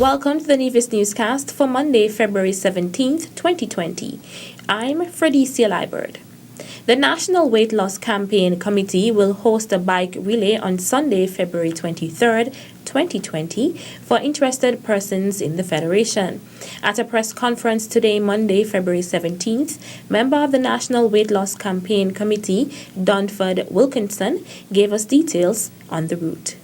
Welcome to the Nevis Newscast for Monday, February 17th, 2020. I'm Fredicia Liebert. The National Weight Loss Campaign Committee will host a bike relay on Sunday, February 23rd, 2020 for interested persons in the Federation. At a press conference today, Monday, February 17th, member of the National Weight Loss Campaign Committee, Dunford Wilkinson, gave us details on the route.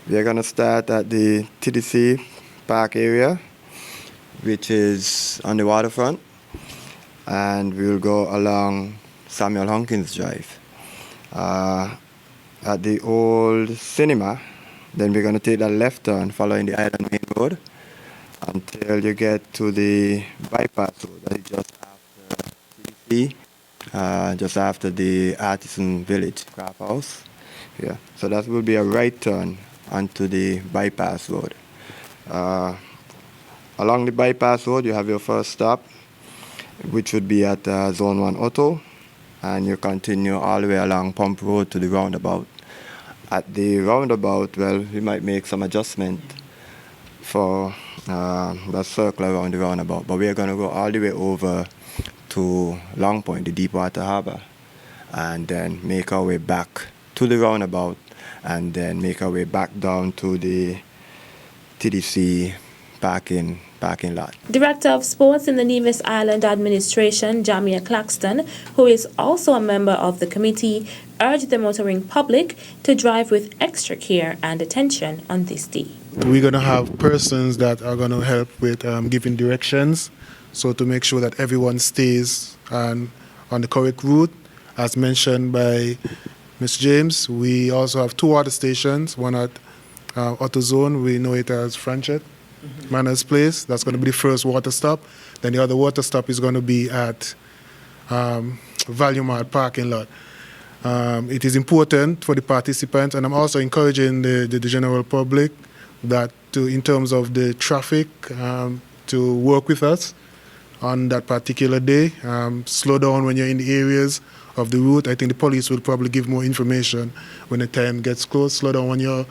We're going to start at the TDC Park area, which is on the waterfront, and we'll go along Samuel Hunkins Drive. At the old cinema, then we're going to take a left turn following the Island Main Road until you get to the bypass road that is just after TDC, just after the Artisan Village Craft House. Yeah, so that will be a right turn onto the bypass road. Along the bypass road, you have your first stop, which would be at Zone 1 Auto, and you continue all the way along Pump Road to the roundabout. At the roundabout, well, we might make some adjustment for the circle around the roundabout, but we are going to go all the way over to Long Point, the Deepwater Harbor, and then make our way back to the roundabout, and then make our way back down to the TDC parking lot. Director of Sports in the Nevis Island Administration, Jamia Claxton, who is also a member of the committee, urged the motoring public to drive with extra care and attention on this day. We're going to have persons that are going to help with giving directions, so to make sure that everyone stays on the correct route. As mentioned by Ms. James, we also have two water stations, one at AutoZone, we know it as Franchet, Manners Place. That's going to be the first water stop. Then the other water stop is going to be at Value Mart parking lot. It is important for the participants, and I'm also encouraging the general public that in terms of the traffic, to work with us on that particular day. Slow down when you're in the areas of the route. I think the police will probably give more information when the time gets close. Slow down when you're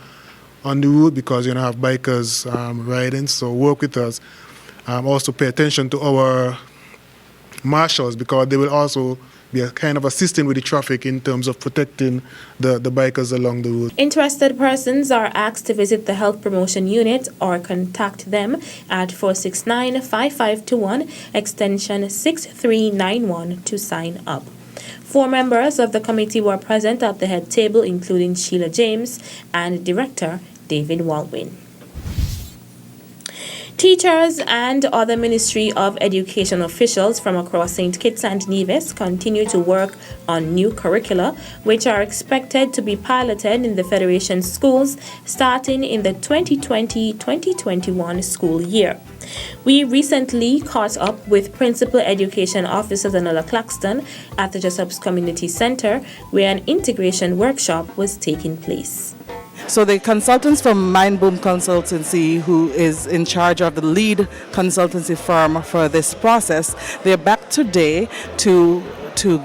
on the route because you're going to have bikers riding, so work with us. Also pay attention to our marshals because they will also be a kind of assisting with the traffic in terms of protecting the bikers along the route. Interested persons are asked to visit the Health Promotion Unit or contact them at 469-5521 extension 6391 to sign up. 4 members of the committee were present at the head table, including Sheila James and Director David Walwyn. Teachers and other Ministry of Education officials from across St. Kitts and Nevis continue to work on new curricula, which are expected to be piloted in the Federation schools starting in the 2020-2021 school year. We recently caught up with Principal Education Officer Zanella Claxton at the Jessups Community Center, where an integration workshop was taking place. So the consultants from Mindboom Consultancy, who is in charge of the lead consultancy firm for this process, they're back today to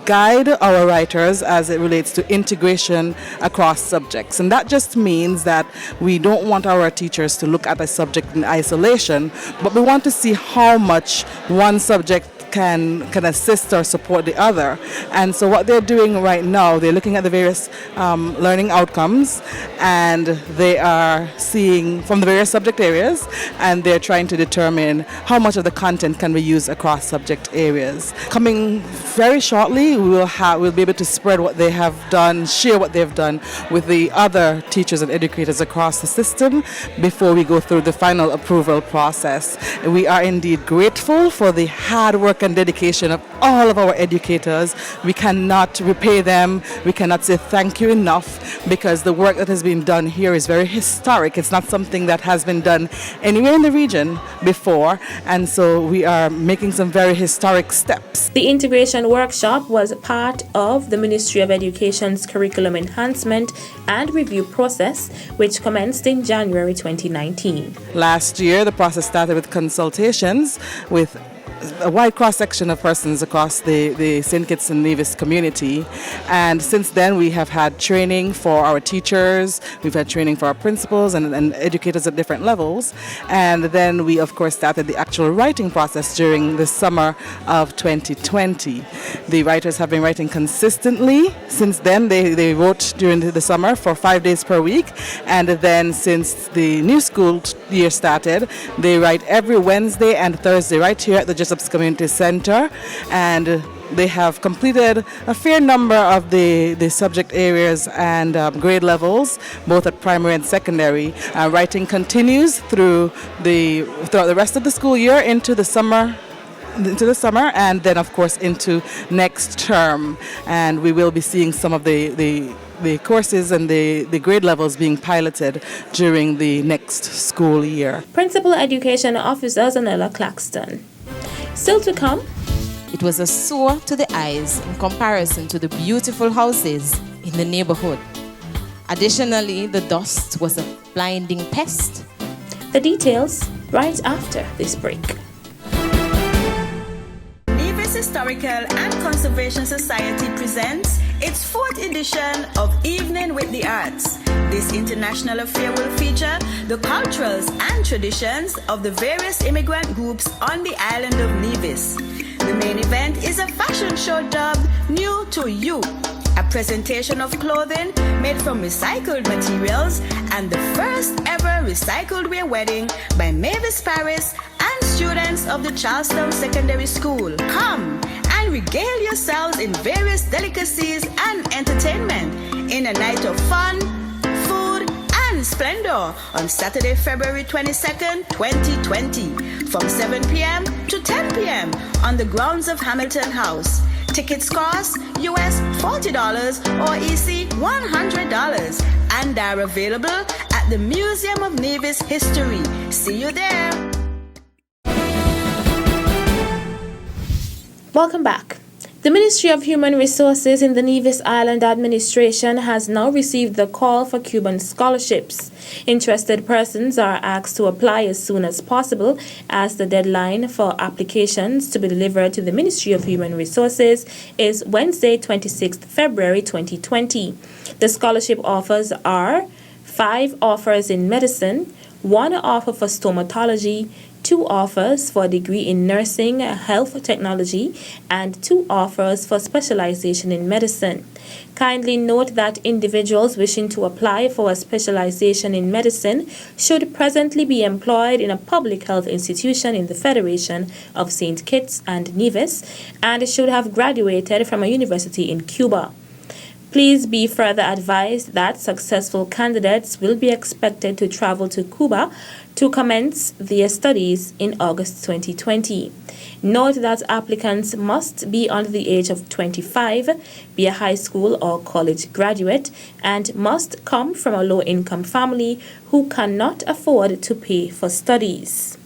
guide our writers as it relates to integration across subjects. And that just means that we don't want our teachers to look at a subject in isolation, but we want to see how much one subject can assist or support the other. And so what they're doing right now, they're looking at the various learning outcomes, and they are seeing from the various subject areas, and they're trying to determine how much of the content can be used across subject areas. Coming very shortly, we'll be able to spread what they have done, share what they've done with the other teachers and educators across the system before we go through the final approval process. We are indeed grateful for the hard work and dedication of all of our educators. We cannot repay them. We cannot say thank you enough, because the work that has been done here is very historic. It's not something that has been done anywhere in the region before, and so we are making some very historic steps. The integration workshop was part of the Ministry of Education's curriculum enhancement and review process, which commenced in January 2019. Last year, the process started with consultations with a wide cross-section of persons across the St. Kitts and Nevis community. And since then, we have had training for our teachers, we've had training for our principals and educators at different levels. And then we, of course, started the actual writing process during the summer of 2020. The writers have been writing consistently. Since then, they wrote during the summer for 5 days per week. And then since the new school year started, they write every Wednesday and Thursday right here at the Jessups Community Center. And they have completed a fair number of the subject areas and grade levels, both at primary and secondary. Writing continues throughout the rest of the school year into the summer, and then of course into next term. And we will be seeing some of the courses and the grade levels being piloted during the next school year. Principal Education Officer Zanella Claxton. Still to come. It was a sore to the eyes in comparison to the beautiful houses in the neighborhood. Additionally, the dust was a blinding pest. The details right after this break. Nevis Historical and Conservation Society presents its 4th edition of Evening with the Arts. This international affair will feature the cultures and traditions of the various immigrant groups on the island of Nevis. The main event is a fashion show dubbed New to You, a presentation of clothing made from recycled materials, and the first ever recycled wear wedding by Mavis Paris and students of the Charlestown Secondary School. Come and regale yourselves in various delicacies and entertainment in a night of fun, food, and splendor on Saturday, February 22nd, 2020, from 7 p.m. to 10 p.m. on the grounds of Hamilton House. Tickets cost US $40 or EC $100 and are available at the Museum of Nevis History. See you there. Welcome back. The Ministry of Human Resources in the Nevis Island Administration has now received the call for Cuban scholarships. Interested persons are asked to apply as soon as possible, as the deadline for applications to be delivered to the Ministry of Human Resources is Wednesday, 26th February 2020. The scholarship offers are 5 offers in medicine, 1 offer for stomatology, 2 offers for a degree in nursing, health technology, and 2 offers for specialization in medicine. Kindly note that individuals wishing to apply for a specialization in medicine should presently be employed in a public health institution in the Federation of St. Kitts and Nevis and should have graduated from a university in Cuba. Please be further advised that successful candidates will be expected to travel to Cuba to commence their studies in August 2020. Note that applicants must be under the age of 25, be a high school or college graduate, and must come from a low-income family who cannot afford to pay for studies.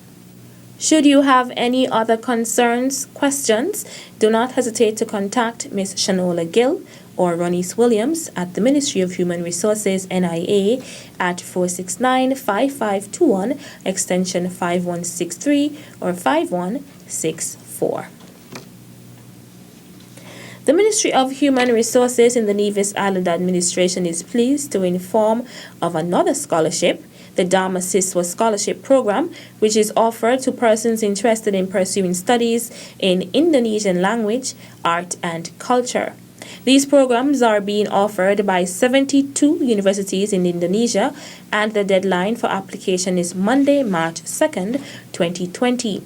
Should you have any other concerns, questions, do not hesitate to contact Ms. Shanola Gill or Ronnie Williams at the Ministry of Human Resources, NIA, at 469-5521, extension 5163 or 5164. The Ministry of Human Resources in the Nevis Island Administration is pleased to inform of another scholarship, the Dharma Siswa Scholarship Program, which is offered to persons interested in pursuing studies in Indonesian language, art, and culture. These programs are being offered by 72 universities in Indonesia, and the deadline for application is Monday, March 2nd, 2020.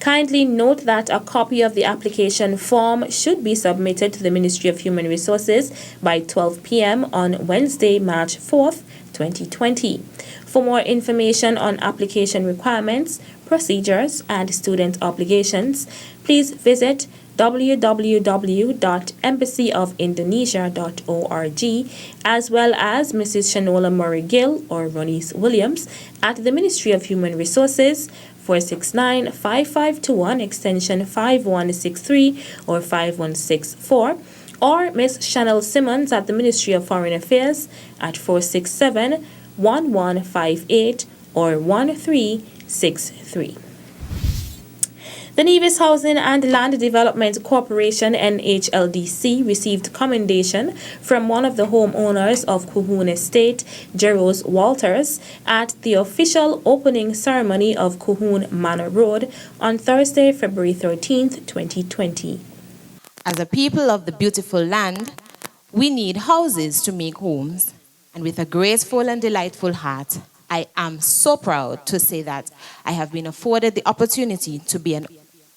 Kindly note that a copy of the application form should be submitted to the Ministry of Human Resources by 12 p.m. on Wednesday, March 4th, 2020. For more information on application requirements, procedures, and student obligations, please visit www.embassyofIndonesia.org, as well as Mrs. Shanola Murray Gill or Ronnie Williams at the Ministry of Human Resources, 469-5521, extension 5163 or 5164, or Ms. Chanel Simmons at the Ministry of Foreign Affairs at 467-1158 or 1363. The Nevis Housing and Land Development Corporation NHLDC received commendation from one of the homeowners of Cohoon Estate, Jeros Walters, at the official opening ceremony of Cohoon Manor Road on Thursday, February 13th, 2020. As a people of the beautiful land, we need houses to make homes, and with a graceful and delightful heart, I am so proud to say that I have been afforded the opportunity to be an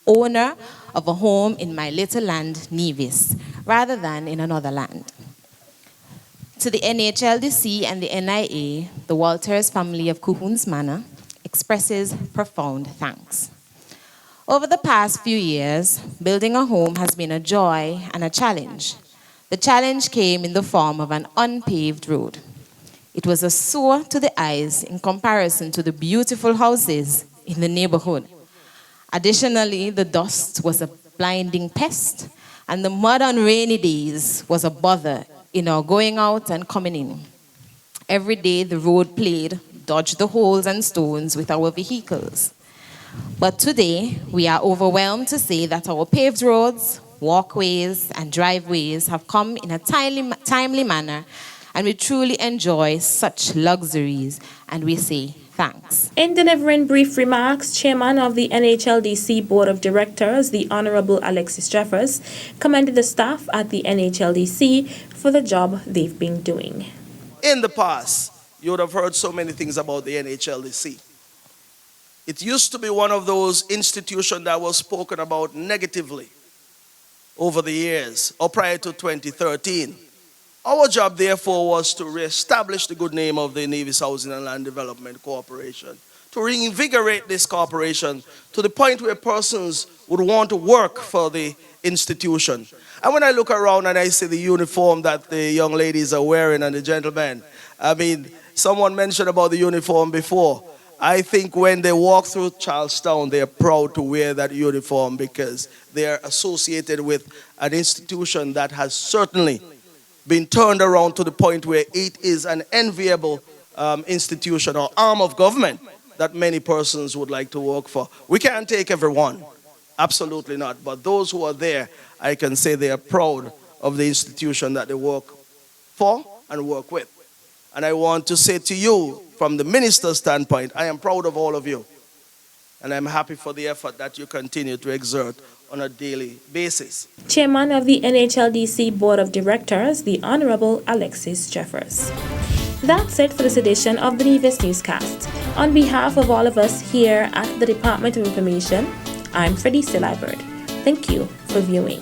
owner of a home in my little land, Nevis, rather than in another land. To the NHLDC and the NIA, the Walters family of Cohoon's Manor expresses profound thanks. Over the past few years, building a home has been a joy and a challenge. The challenge came in the form of an unpaved road. It was a sore to the eyes in comparison to the beautiful houses in the neighborhood. Additionally, the dust was a blinding pest, and the mud on rainy days was a bother in our going out and coming in. Every day the road played dodge the holes and stones with our vehicles. But today, we are overwhelmed to say that our paved roads, walkways, and driveways have come in a timely manner, and we truly enjoy such luxuries, and we say thanks. In delivering brief remarks, Chairman of the NHLDC Board of Directors, the Honorable Alexis Jeffers, commended the staff at the NHLDC for the job they've been doing. In the past, you would have heard so many things about the NHLDC. It used to be one of those institutions that was spoken about negatively over the years, or prior to 2013. Our job, therefore, was to reestablish the good name of the Nevis Housing and Land Development Corporation, to reinvigorate this corporation to the point where persons would want to work for the institution. And when I look around and I see the uniform that the young ladies are wearing and the gentlemen, I mean, someone mentioned about the uniform before. I think when they walk through Charlestown, they're proud to wear that uniform because they're associated with an institution that has certainly been turned around to the point where it is an enviable institution or arm of government that many persons would like to work for. We can't take everyone, absolutely not. But those who are there, I can say they are proud of the institution that they work for and work with. And I want to say to you, from the minister's standpoint, I am proud of all of you. And I'm happy for the effort that you continue to exert on a daily basis. Chairman of the NHLDC Board of Directors, the Honorable Alexis Jeffers. That's it for this edition of the Nevis Newscast. On behalf of all of us here at the Department of Information, I'm Freddie Silibert. Thank you for viewing.